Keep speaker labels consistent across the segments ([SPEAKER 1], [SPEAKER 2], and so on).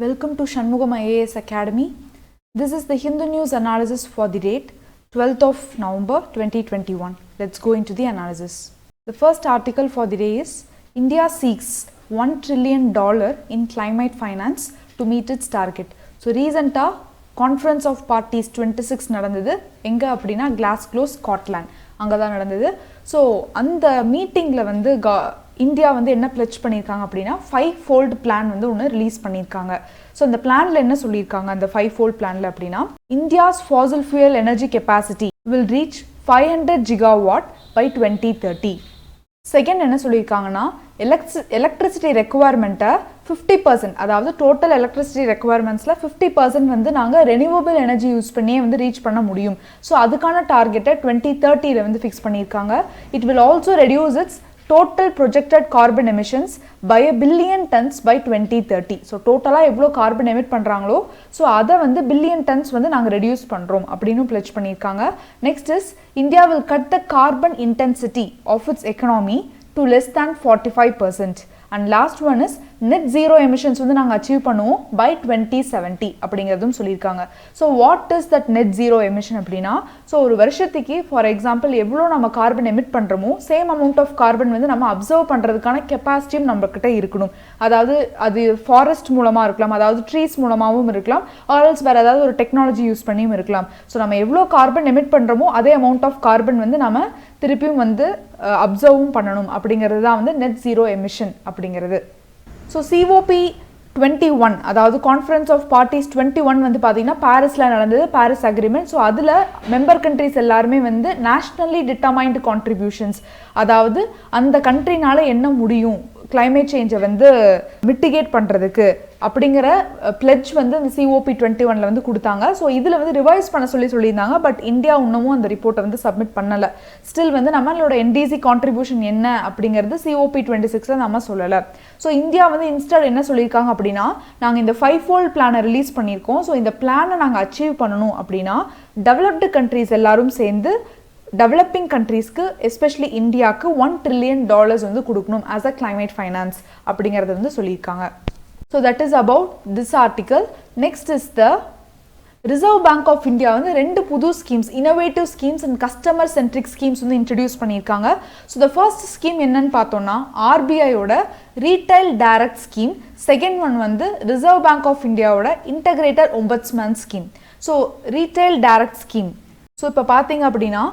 [SPEAKER 1] Welcome to Shanmugam IAS Academy. This is the Hindu News analysis for the date 12th of November 2021. Let's go into the analysis. The first article for the day is India seeks $1 trillion in climate finance to meet its target. So recently Conference of Parties 26 நடந்தது எங்க அப்படினா Glasgow Scotland அங்க தான் நடந்தது. So அந்த மீட்டிங்கில் வந்து India வந்து என்ன பிளட்ஜ் பண்ணியிருக்காங்க அப்படின்னா 5-fold பிளான் வந்து ஒன்று ரிலீஸ் பண்ணியிருக்காங்க. ஸோ அந்த பிளானில் என்ன சொல்லியிருக்காங்க அந்த 5-fold பிளானில் அப்படின்னா India's Fazil fuel energy capacity will reach 500 gigawatt by 2030. Second என்ன சொல்லியிருக்காங்கன்னா எலக்ட்ரிசிட்டி ரெக்குவயர்மெண்ட்டை 50%, அதாவது டோட்டல் எலக்ட்ரிசிட்டி ரெக்குவயர்மெண்ட்ஸில் 50% வந்து நாங்கள் ரெனியூவபிள் எனர்ஜி யூஸ் பண்ணியே வந்து ரீச் பண்ண முடியும். ஸோ அதுக்கான டார்கெட்டை 2030 வந்து ஃபிக்ஸ் பண்ணியிருக்காங்க. It will also reduce it's total projected carbon emissions by 1 billion tons by 2030. So டோட்டலாக எவ்வளோ கார்பன் எமிட் பண்ணுறாங்களோ ஸோ அதை வந்து பில்லியன் டன்ஸ் வந்து நாங்கள் ரெடியூஸ் பண்ணுறோம் அப்படின்னு பிளட்ஜ் பண்ணியிருக்காங்க. Next is India will cut the carbon intensity of its economy to less than 45%. And last one is net zero emissions வந்து நாங்கள் அச்சீவ் பண்ணுவோம் பை 2070 அப்படிங்கிறதும் சொல்லியிருக்காங்க. So what is that net zero emission அப்படின்னா, so ஒரு வருஷத்துக்கு for example எவ்வளோ நம்ம கார்பன் எமிட் பண்ணுறோமோ சேம் அமௌண்ட் ஆஃப் கார்பன் வந்து நம்ம அப்சர்வ் பண்ணுறதுக்கான கெப்பாசிட்டியும் நம்மக்கிட்ட இருக்கணும். அதாவது அது ஃபாரஸ்ட் மூலமாக இருக்கலாம், அதாவது ட்ரீஸ் மூலமாகவும் இருக்கலாம், ஆர்எல்ஸ் வேறு ஏதாவது ஒரு டெக்னாலஜி யூஸ் பண்ணியும் இருக்கலாம். ஸோ நம்ம எவ்வளோ கார்பன் எமிட் பண்ணுறோமோ அதே அமௌண்ட் ஆஃப் கார்பன் வந்து நம்ம திருப்பியும் வந்து அப்சர்வும் பண்ணணும் அப்படிங்கிறது தான் வந்து நெட் ஜீரோ எமிஷன் அப்படிங்கிறது. ஸோ COP21 அதாவது கான்ஃபரன்ஸ் ஆஃப் பார்ட்டிஸ் 21 வந்து பார்த்தீங்கன்னா பாரிஸில் நடந்தது, பாரிஸ் அக்ரிமெண்ட். ஸோ அதில் மெம்பர் கண்ட்ரிஸ் எல்லாருமே வந்து நேஷ்னலி டிட்டர்மைன்டு கான்ட்ரிபியூஷன்ஸ், அதாவது அந்த கண்ட்ரினால என்ன முடியும் கிளைமேட் சேஞ்சை வந்து மிட்டிகேட் பண்ணுறதுக்கு அப்படிங்கிற பிளட்ஜ் வந்து அந்த COP21 வந்து கொடுத்தாங்க. ஸோ இதில் வந்து ரிவைஸ் பண்ண சொல்லியிருந்தாங்க. பட் இந்தியா இன்னமும் அந்த ரிப்போர்ட்டை வந்து சப்மிட் பண்ணலை. ஸ்டில் வந்து நம்மளோட NDC கான்ட்ரிபியூஷன் என்ன அப்படிங்கிறது COP26 நம்ம சொல்லலை. ஸோ இந்தியா வந்து இன்ஸ்டட் என்ன சொல்லியிருக்காங்க அப்படின்னா, நாங்கள் இந்த 5-fold பிளானை ரிலீஸ் பண்ணியிருக்கோம். ஸோ இந்த பிளானை நாங்கள் அச்சீவ் பண்ணணும் அப்படின்னா டெவலப்டு கண்ட்ரிஸ் எல்லாரும் சேர்ந்து டெவலப்பிங் கண்ட்ரீஸ்க்கு எஸ்பெஷலி இந்தியாவுக்கு $1 trillion வந்து கொடுக்கணும் ஆஸ் அ கிளைமேட் ஃபைனான்ஸ் அப்படிங்கிறது வந்து சொல்லியிருக்காங்க. So that is about this article. Next is the reserve bank of India வந்து 2 புது schemes, innovative schemes and customer centric schemes வந்து இன்ட்ரடியூஸ் பண்ணியிருக்காங்க. ஸோ த ஃபர்ஸ்ட் ஸ்கீம் என்னன்னு பார்த்தோம்னா RBIயோட retail direct scheme. Second one வந்து ரிசர்வ் பேங்க் ஆஃப் இந்தியாவோட integrated ombudsman scheme. So retail direct scheme. So இப்போ பார்த்தீங்க அப்படின்னா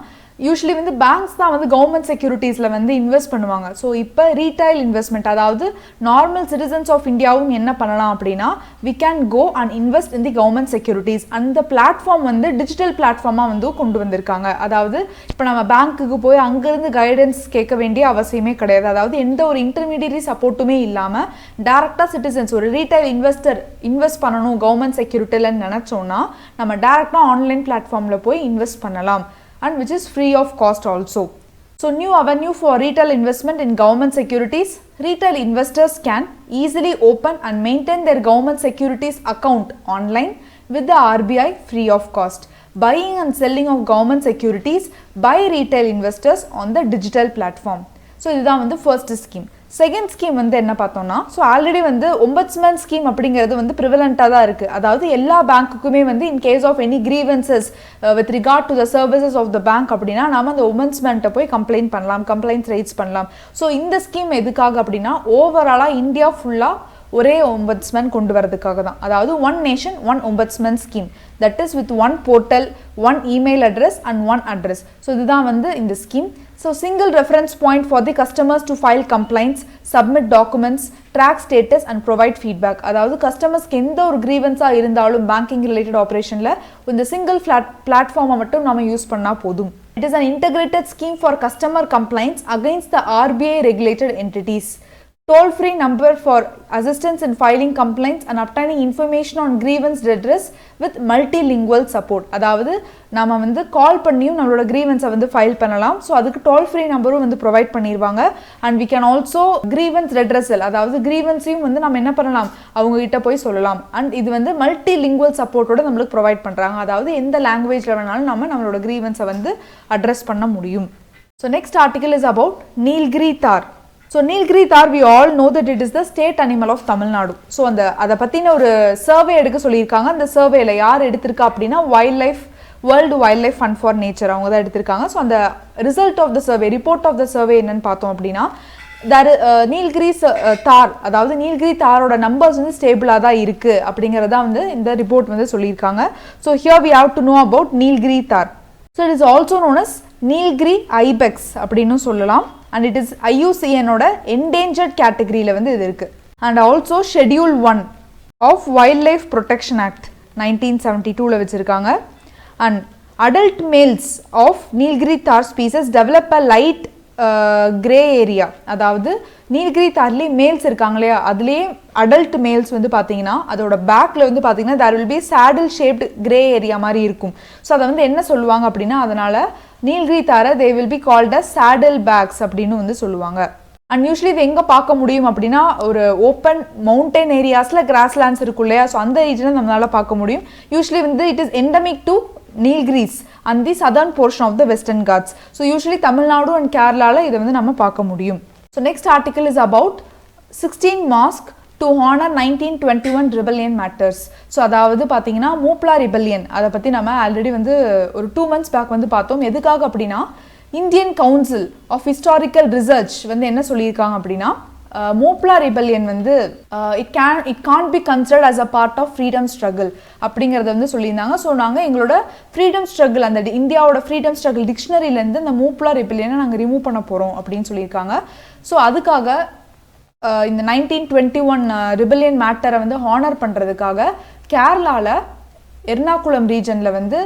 [SPEAKER 1] யூஸ்வலி வந்து பேங்க்ஸ் தான் வந்து கவர்மெண்ட் செக்யூரிட்டிஸில் வந்து இன்வெஸ்ட் பண்ணுவாங்க. ஸோ இப்போ ரீட்டைல் இன்வெஸ்ட்மெண்ட், அதாவது நார்மல் சிட்டிசன்ஸ் ஆஃப் இந்தியாவும் என்ன பண்ணலாம் அப்படின்னா we can go and invest in the government securities. அந்த பிளாட்ஃபார்ம் வந்து டிஜிட்டல் பிளாட்ஃபார்மாக வந்து கொண்டு வந்திருக்காங்க. அதாவது இப்போ நம்ம பேங்க்குக்கு போய் அங்கேருந்து கைடன்ஸ் கேட்க வேண்டிய அவசியமே கிடையாது. அதாவது எந்த ஒரு இன்டர்மீடியரி சப்போர்ட்டுமே இல்லாமல் டேரெக்டாக சிட்டிசன்ஸ் ஒரு ரீட்டைல் இன்வெஸ்டர் இன்வெஸ்ட் பண்ணணும் கவர்மெண்ட் செக்யூரிட்டிலன்னு நினச்சோன்னா நம்ம டேரெக்டாக ஆன்லைன் பிளாட்ஃபார்மில் போய் இன்வெஸ்ட் பண்ணலாம். And which is free of cost also. So new avenue for retail investment in government securities. Retail investors can easily open and maintain their government securities account online with the RBI free of cost. Buying and selling of government securities by retail investors on the digital platform. So இதுதான் வந்து first scheme. Second scheme வந்து என்ன பார்த்தோம்னா, so already வந்து ombudsman scheme அப்படிங்கிறது வந்து ப்ரிவலண்ட்டாக தான் இருக்குது. அதாவது எல்லா பேங்க்குக்குமே வந்து in case of any grievances with regard to the services of the bank அப்படின்னா நம்ம அந்த ஒம்பட்ஸ்மேன்ட்ட போய் கம்ப்ளைண்ட் பண்ணலாம், கம்ப்ளைண்ட்ஸ் ரைட்ஸ் பண்ணலாம். ஸோ இந்த ஸ்கீம் எதுக்காக அப்படின்னா ஓவராலாக இந்தியா ஃபுல்லாக ஒரே ஒம்பட்ஸ்மேன் கொண்டு வரதுக்காக தான். அதாவது one nation one ombudsman scheme, that is with one portal, one email address and one address. So இதுதான் வந்து இந்த scheme. So single reference point for the customers to file complaints, submit documents, track status and provide feedback. அதாவது கஸ்டமர்ஸ்க்கு எந்த ஒரு கிரீவன்ஸாக இருந்தாலும் banking related ஆப்ரேஷனில் இந்த single பிளாட்ஃபார்மை மட்டும் நம்ம யூஸ் பண்ணால் போதும். It is an integrated scheme for customer complaints against the RBI regulated entities. Toll-free number for assistance in filing complaints and obtaining information on grievance redress with multilingual support. அதாவது நம்ம வந்து கால் பண்ணியும் நம்மளோட கிரீவன்ஸை வந்து ஃபைல் பண்ணலாம். So அதுக்கு toll free நம்பரும் வந்து ப்ரொவைட் பண்ணிடுவாங்க. And we can also grievance redressal, அதாவது கிரீவன்ஸையும் வந்து நம்ம என்ன பண்ணலாம் அவங்ககிட்ட போய் சொல்லலாம். அண்ட் இது வந்து மல்டிலிங்குவல் சப்போர்ட்டோட நம்மளுக்கு ப்ரொவைட் பண்ணுறாங்க. அதாவது எந்த லாங்குவேஜில் வேணாலும் நம்மளோட கிரீவன்ஸை வந்து அட்ரஸ் பண்ண முடியும். So next article is about Nilgiri tahr. So Nilgiri tahr we all know that it is the state animal of Tamil Nadu. So அதை பற்றின ஒரு சர்வே எடுக்க சொல்லியிருக்காங்க. அந்த சர்வேல யார் எடுத்திருக்கா அப்படின்னா world wild life fund for nature அவங்க தான் எடுத்திருக்காங்க. ஸோ அந்த result of the survey, report of the survey என்னன்னு பார்த்தோம் அப்படின்னா நீல்கிரி தார், அதாவது நீல்கிரி தாரோட நம்பர்ஸ் வந்து ஸ்டேபிளாக தான் இருக்கு அப்படிங்கிறதா வந்து இந்த ரிப்போர்ட் வந்து சொல்லியிருக்காங்க. So here we have to know about Nilgiri tahr. So it is also known as Nilgiri ibex அப்படின்னு சொல்லலாம். அண்ட் இட் இஸ் IUCN ஓட என்டேஞ்சர்ட் கேட்டகரியில் வந்து இது இருக்கு. And also schedule 1 of wildlife protection act 1972 வச்சிருக்காங்க. And adult males of Nilgiri tahr species develop a light grey area, அதாவது Nilgiri தார்லேயே males இருக்காங்க இல்லையா, அதுலேயே அடல்ட் மேல்ஸ் வந்து பார்த்தீங்கன்னா அதோட பேக்கில் வந்து பார்த்தீங்கன்னா there will be saddle shaped grey area மாதிரி இருக்கும். ஸோ அதை வந்து என்ன சொல்லுவாங்க அப்படின்னா அதனால நீல்கிரி தாரை they will be called a saddle backs அப்படின்னு வந்து சொல்லுவாங்க. அண்ட் யூஸ்வலி இது எங்கே பார்க்க முடியும் அப்படின்னா ஒரு ஓப்பன் மவுண்டன் ஏரியாஸில் கிராஸ்லேண்ட்ஸ் இருக்கும் இல்லையா, ஸோ அந்த ரீஜனை நம்மளால் பார்க்க முடியும். யூஸ்வலி வந்து it is endemic to Nilgiris and the southern portion of the Western Ghats. So usually Tamil Nadu and Kerala இதை வந்து நம்ம பார்க்க முடியும். So next article is about 16 mosques to honor 1921 rebellion matters. So அதாவது பார்த்தீங்கன்னா மூப்லா rebellion அதை பற்றி நம்ம ஆல்ரெடி வந்து ஒரு 2 months பேக் வந்து பார்த்தோம். எதுக்காக அப்படின்னா Indian council of historical research வந்து என்ன சொல்லியிருக்காங்க அப்படின்னா மூப்லா ரிபெல்லியன் வந்து it can't be considered as a part of freedom struggle அப்படிங்கிறத வந்து சொல்லியிருந்தாங்க. ஸோ நாங்கள் எங்களோட ஃப்ரீடம் ஸ்ட்ரகிள் அந்த இந்தியாவோட ஃப்ரீடம் ஸ்ட்ரகிள் டிக்ஷனரியிலேருந்து அந்த மூப்லா ரிபெல்லியனை நாங்கள் ரிமூவ் பண்ண போகிறோம் அப்படின்னு சொல்லியிருக்காங்க. ஸோ அதுக்காக இந்த 1921 ரிபெல்லியன் மேட்டரை வந்து ஹானர் பண்ணுறதுக்காக கேரளாவில் எர்ணாகுளம் ரீஜனில் வந்து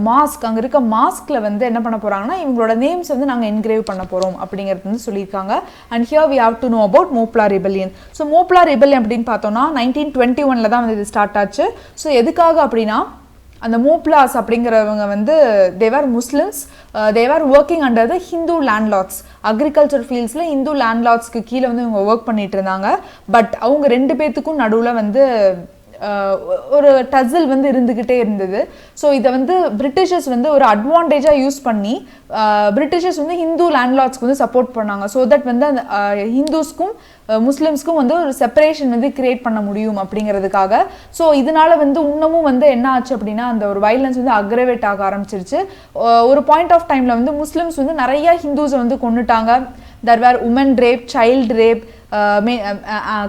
[SPEAKER 1] மாஸ்க் அங்கே இருக்க மாஸ்கில் வந்து என்ன பண்ண போகிறாங்கன்னா இவங்களோட நேம்ஸ் வந்து நாங்கள் என்கிரேவ் பண்ண போகிறோம் அப்படிங்கிறது வந்து சொல்லியிருக்காங்க. And here we have to know about Moplah rebellion. So Moplah rebellion அப்படின்னு பார்த்தோம்னா 1921 தான் வந்து இது ஸ்டார்ட் ஆச்சு. ஸோ எதுக்காக அப்படின்னா அந்த மூப்லாஸ் அப்படிங்கிறவங்க வந்து they were Muslims, they were working under the Hindu landlords, agriculture ஃபீல்ட்ஸில் ஹிந்து லேண்ட்லார்ட்ஸ்க்கு கீழே வந்து இவங்க ஒர்க் பண்ணிட்டு இருந்தாங்க. பட் அவங்க 2 பேர்த்துக்கும் நடுவில் வந்து ஒரு டசில் வந்து இருந்துக்கிட்டே இருந்தது. ஸோ இதை வந்து பிரிட்டிஷர்ஸ் வந்து ஒரு அட்வான்டேஜாக யூஸ் பண்ணி பிரிட்டிஷர்ஸ் வந்து ஹிந்து லேண்ட்லார்ட்ஸ்க்கு வந்து சப்போர்ட் பண்ணாங்க. ஸோ தட் வந்து அந்த ஹிந்துஸ்க்கும் முஸ்லிம்ஸ்க்கும் வந்து ஒரு செப்பரேஷன் வந்து கிரியேட் பண்ண முடியும் அப்படிங்கிறதுக்காக. ஸோ இதனால வந்து இன்னமும் வந்து என்ன ஆச்சு அப்படின்னா அந்த ஒரு வைலன்ஸ் வந்து அக்ரவேட் ஆக ஆரம்பிச்சிருச்சு. ஒரு பாயிண்ட் ஆஃப் டைமில் வந்து முஸ்லிம்ஸ் வந்து நிறைய ஹிந்துஸை வந்து கொண்டுட்டாங்க. there were women rape, child rape,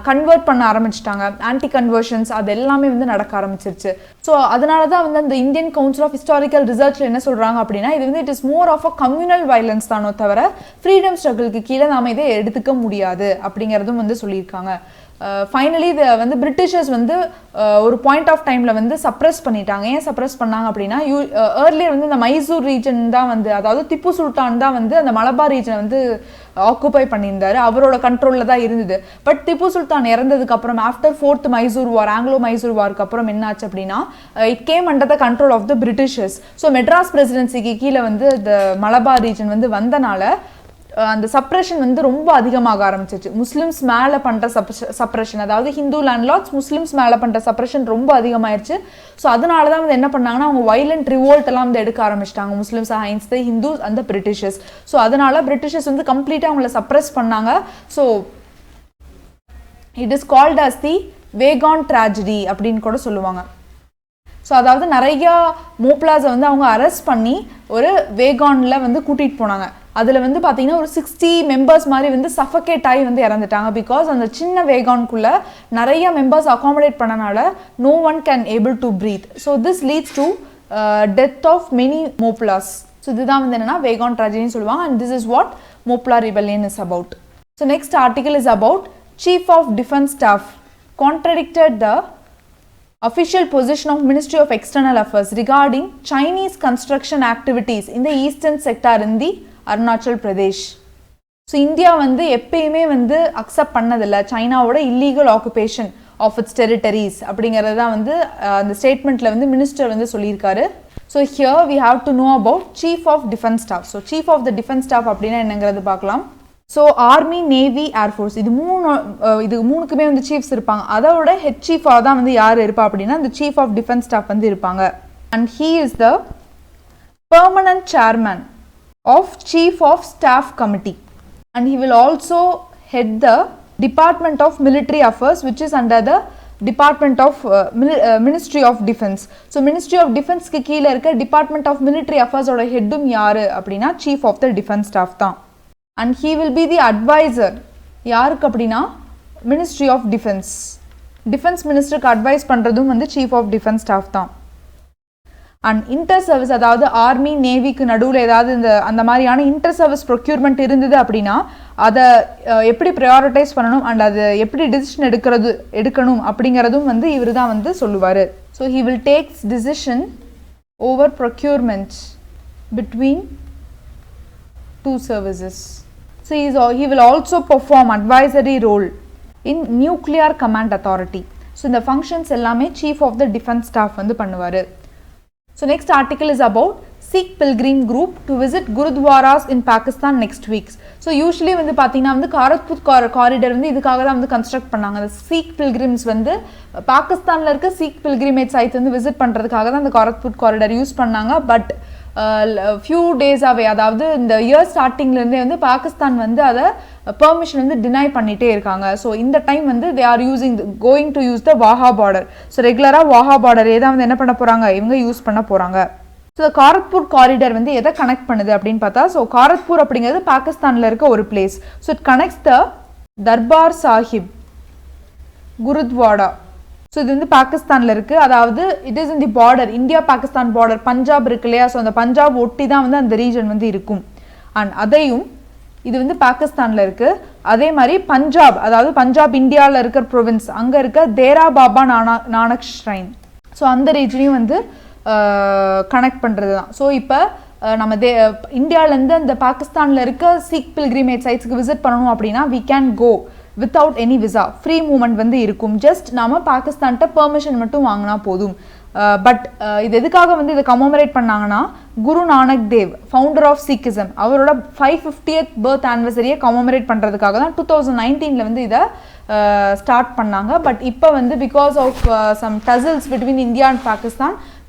[SPEAKER 1] convert பண்ண ஆரம்பிச்சிட்டாங்க, ஆன்டி கன்வர்ஷன்ஸ் அது எல்லாமே வந்து நடக்க ஆரம்பிச்சிருச்சு. ஸோ அதனால தான் வந்து அந்த இந்தியன் கவுன்சில் ஆஃப் ஹிஸ்டாரிக்கல் ரிசர்ச்சில் என்ன சொல்கிறாங்க அப்படின்னா இது வந்து it is more of a communal violence தானோ தவிர ஃப்ரீடம் ஸ்ட்ரகிளுக்கு கீழே நாம் இதை எடுத்துக்க முடியாது அப்படிங்கிறதும் வந்து சொல்லியிருக்காங்க. ஃபைனலி இதை வந்து பிரிட்டிஷர்ஸ் வந்து ஒரு பாயிண்ட் ஆஃப் டைமில் வந்து சப்ரஸ் பண்ணிட்டாங்க. ஏன் சப்ரஸ் பண்ணாங்க அப்படின்னா ஏர்லியர் வந்து இந்த மைசூர் ரீஜன் தான் வந்து அதாவது திப்பு சுல்தான் தான் வந்து அந்த மலபார் ரீஜனை வந்து ஆக்குபை பண்ணியிருந்தாரு, அவரோட கண்ட்ரோலில் தான் இருந்தது. பட் திப்பு சுல்தான் இறந்ததுக்கு அப்புறம் after 4th Mysore war, Anglo Mysore வாருக்கு அப்புறம் என்ன ஆச்சு அப்படின்னா it came under the control of the Britishers. So Madras பிரசிடென்சிக்கு கீழே வந்து இந்த மலபார் ரீஜன் வந்து வந்தனால அந்த சப்ரஷன் வந்து ரொம்ப அதிகமாக ஆரம்பிச்சிச்சு. முஸ்லிம்ஸ் மேலே பண்ணுற சப்ரஷன், அதாவது ஹிந்து லேண்ட்லார்ட்ஸ் முஸ்லிம்ஸ் மேலே பண்ணுற சப்ரஷன் ரொம்ப அதிகமாயிருச்சு. ஸோ அதனால தான் வந்து என்ன பண்ணாங்கன்னா அவங்க வைலண்ட் ரிவோல்ட் எல்லாம் வந்து எடுக்க ஆரம்பிச்சிட்டாங்க, முஸ்லிம்ஸ் அகைன்ஸ்ட் த ஹிந்துஸ் அந்த பிரிட்டிஷர்ஸ். ஸோ அதனால பிரிட்டிஷர்ஸ் வந்து கம்ப்ளீட்டாக அவங்கள சப்ரஸ் பண்ணாங்க. So it is called as the wagon tragedy அப்படின்னு கூட சொல்லுவாங்க. ஸோ அதாவது நிறையா மூப்லாஸை வந்து அவங்க அரெஸ்ட் பண்ணி ஒரு வேகானில் வந்து கூட்டிகிட்டு போனாங்க. அதில் வந்து பார்த்தீங்கன்னா ஒரு 60 மெம்பர்ஸ் மாதிரி வந்து சஃபகேட் ஆகி வந்து இறந்துட்டாங்க. பிகாஸ் அந்த சின்ன வேகான்குள்ளே நிறைய மெம்பர்ஸ் அகாமடேட் பண்ணனால no one can able to breathe. So this leads to death of many Moplahs. So இதுதான் வந்து என்னென்னா வேகான் ட்ராஜடின்னு சொல்லுவாங்க. And this is what Moplah rebellion is about. So next article is about chief of defence staff contradicted the official position of Ministry of External Affairs regarding Chinese construction activities in the eastern sector in the Arunachal Pradesh. So India வந்து எப்பயுமே வந்து accept பண்ணதில்லை சைனாவோட illegal occupation of its territories அப்படிங்கிறது தான் வந்து அந்த ஸ்டேட்மெண்ட்டில் வந்து மினிஸ்டர் வந்து சொல்லியிருக்காரு. So here we have to know about chief of defence staff. So chief of the defence staff அப்படின்னா என்னங்கிறது பார்க்கலாம். ஸோ ஆர்மி, நேவி, ஏர்ஃபோர்ஸ் இது மூணுக்குமே வந்து சீஃப்ஸ் இருப்பாங்க. அதோட ஹெட் சீஃபாக தான் வந்து யார் இருப்பா அப்படின்னா இந்த சீஃப் ஆஃப் டிஃபென்ஸ் ஸ்டாஃப் வந்து இருப்பாங்க. And he is the permanent chairman of Chief of Staff Committee and he will also head the Department of Military Affairs, which is under the Department of Ministry of Defense. So Ministry of Defense க்கு கீழ இருக்க Department of Military Affairs ஓட ஹெட்டும் யாரு அப்படினா Chief of the Defense Staff தான். And he will be the advisor யாருக்கு அப்படினா Ministry of Defense. Defense Ministerக்கு advise பண்றதும் வந்து Chief of Defense Staff தான். And inter service அதாவது ஆர்மி நேவிக்கு நடுவுல ஏதாவது இந்த அந்த மாதிரியான inter service procurement இருந்தது அப்படினா அத எப்படி prioritize பண்ணனும் and அது எப்படி decision எடுக்கணும் அப்படிங்கறதும் வந்து இவர்தான் வந்து சொல்லுவாரு. So he will take decision over procurement between two services. So he will also perform advisory role in nuclear command authority. So இந்த functions எல்லாமே Chief of the Defense Staff வந்து பண்ணுவாரு. So next article is about Sikh pilgrim group to visit Gurudwaras in Pakistan next week. So usually வந்து பாத்தீங்கன்னா வந்து காரத்பூர் corridor வந்து இதுக்காக தான் வந்து கன்ஸ்ட்ரக்ட் பண்ணாங்க. அந்த Sikh pilgrims வந்து பாகிஸ்தான்ல இருக்க Sikh pilgrimage sites வந்து விசிட் பண்றதுக்காக தான் அந்த காரத்பூர் காரிடார் யூஸ் பண்ணாங்க. பட் few days away அதாவது இந்த இயர் ஸ்டார்டிங்ல இருந்தே வந்து பாகிஸ்தான் வந்து அத பெர்மிஷன் வந்து டினை பண்ணிட்டே இருக்காங்க. சோ இந்த டைம் வந்து they are going to use the Waha border. So ரெகுலரா Waha border ஏதா வந்து என்ன பண்ண போறாங்க இவங்க யூஸ் பண்ண போறாங்க. சோ the காரத்பூர் காரிடார் வந்து எதை கனெக்ட் பண்ணுது அப்படினு பார்த்தா சோ காரத்பூர் அப்படிங்கிறது பாகிஸ்தான்ல இருக்க ஒரு place. So it connects the Darbar Sahib Gurudwara. So இது வந்து பாகிஸ்தான்ல இருக்கு. அதாவது it is in the border India Pakistan border Punjab இருக்கு இல்லையா சோ அந்த பஞ்சாப் ஒட்டி தான் வந்து அந்த ரீஜன் வந்து இருக்கும். and அதையும் இது வந்து பாகிஸ்தான்ல இருக்கு. அதே மாதிரி பஞ்சாப் அதாவது பஞ்சாப் இந்தியால இருக்க province அங்க இருக்க தேரா பாபா நானக் shrine சோ அந்த ரீஜனையும் வந்து கனெக்ட் பண்றதுதான். சோ இப்போ நம்ம இந்தியால இருந்து அந்த பாகிஸ்தான்ல இருக்க Sikh pilgrimage sites-க்கு விசிட் பண்ணனும் அப்படினா we can go without any visa. Free movement வந்து இருக்கும். just நாம பாகிஸ்தான்ட்ட பெர்மிஷன் மட்டும் வாங்குனா போதும். பட் இது எதுக்காக வந்து இத கமெமரேட் பண்ணாங்கன்னா Guru Nanak Dev founder of Sikhism அவரோட 550th birth anniversary கமெமரேட் பண்றதுக்காக தான் 2019ல வந்து இத ஸ்டார்ட் பண்ணாங்க. பட் இப்போ வந்து because of some tussles between India and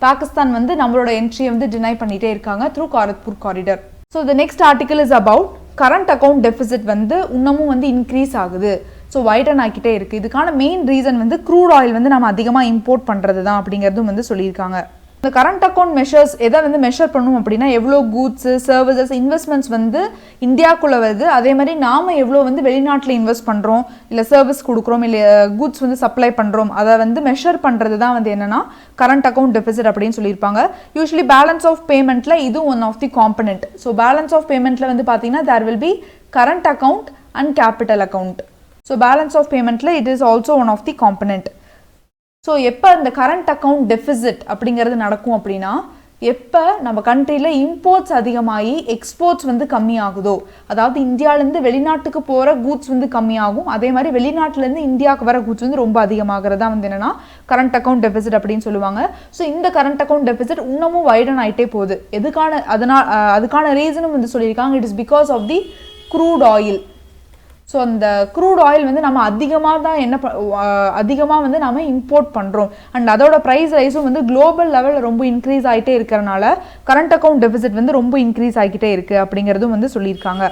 [SPEAKER 1] Pakistan வந்து நம்மளோட என்ட்ரியை வந்து டினை பண்ணிட்டே இருக்காங்க through Kartarpur corridor. So the next article is about current account deficit வந்து இன்னமும் வந்து இன்க்ரீஸ் ஆகுது. ஸோ வைடன் ஆகிட்டே இருக்குது. இதுக்கான மெயின் ரீசன் வந்து க்ரூட் ஆயில் வந்து நம்ம அதிகமாக இம்போர்ட் பண்ணுறது தான் அப்படிங்கிறதும் வந்து சொல்லியிருக்காங்க. இந்த கரண்ட் அக்கௌண்ட் மெஷர்ஸ் எதை வந்து மெஷர் பண்ணும் அப்படின்னா எவ்வளோ கூட்ஸு சர்வீசஸ் இன்வெஸ்ட்மெண்ட்ஸ் வந்து இந்தியாவுக்குள்ளே வருது, அதே மாதிரி நாம் எவ்வளோ வந்து வெளிநாட்டில் இன்வெஸ்ட் பண்ணுறோம் இல்லை சர்வீஸ் கொடுக்குறோம் இல்லை கூட்ஸ் வந்து சப்ளை பண்ணுறோம் அதை வந்து மெஷர் பண்ணுறது தான் வந்து என்னென்னா கரண்ட் அக்கௌண்ட் டெபிசிட் அப்படின்னு சொல்லியிருப்பாங்க. யூஸ்வலி பேலன்ஸ் ஆஃப் பேமெண்ட்டில் இதுவும் one of the component. So balance of பேமெண்ட்டில் வந்து பார்த்தீங்கன்னா there will be current account and capital account. So balance of payment it is also one of the component. So எப்ப இந்த current account deficit அப்படிங்கிறது நடக்கும் அப்படின்னா எப்ப நம்ம கண்ட்ரில இம்போர்ட்ஸ் அதிகமாகி எக்ஸ்போர்ட்ஸ் வந்து கம்மியாகுதோ, அதாவது இந்தியாவிலேருந்து வெளிநாட்டுக்கு போகிற கூட்ஸ் வந்து கம்மியாகும், அதே மாதிரி வெளிநாட்டிலேருந்து இந்தியாவுக்கு வர கூட்ஸ் வந்து ரொம்ப அதிகமாகிறதா வந்து என்னன்னா கரண்ட் அக்கௌண்ட் டெபிசிட் அப்படின்னு சொல்லுவாங்க. ஸோ இந்த கரண்ட் அக்கௌண்ட் டெபிசிட் இன்னமும் வைடன் ஆகிட்டே போகுது. எதுக்கான அதுக்கான ரீசனும் வந்து சொல்லியிருக்காங்க. It is because of the crude oil. So அந்த க்ரூட் ஆயில் வந்து நம்ம அதிகமாக வந்து நம்ம இம்போர்ட் பண்ணுறோம் அண்ட் அதோட ப்ரைஸ் ரைஸும் வந்து குளோபல் லெவலில் ரொம்ப இன்க்ரீஸ் ஆகிட்டே இருக்கிறனால கரண்ட் அக்கௌண்ட் டெபிசிட் வந்து ரொம்ப இன்க்ரீஸ் ஆகிட்டே இருக்குது அப்படிங்கிறதும் வந்து சொல்லியிருக்காங்க.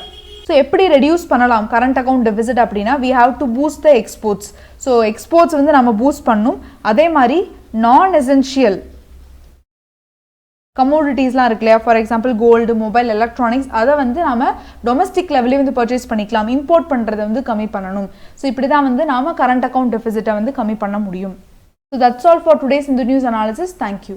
[SPEAKER 1] ஸோ எப்படி ரெடியூஸ் பண்ணலாம் கரண்ட் அக்கௌண்ட் டெபிசிட் அப்படின்னா we have to boost the exports. So exports வந்து நம்ம பூஸ்ட் பண்ணணும். அதே மாதிரி நான் எசென்ஷியல் கமோடிட்டிஸ்லாம் இருக்கு இல்லையா, for example gold, mobile, electronics, அதை வந்து நம்ம டொமஸ்டிக் லெவலே வந்து பர்ச்சேஸ் பண்ணிக்கலாம். இம்போர்ட் பண்ணுறதை வந்து கம்மி பண்ணணும். ஸோ இப்படி தான் வந்து நாம கரண்ட் அக்கௌண்ட் டெபிசிட்டை வந்து கம்மி பண்ண முடியும். So that's all for today's இந்த நியூஸ் அனாலிசிஸ். தேங்க்யூ.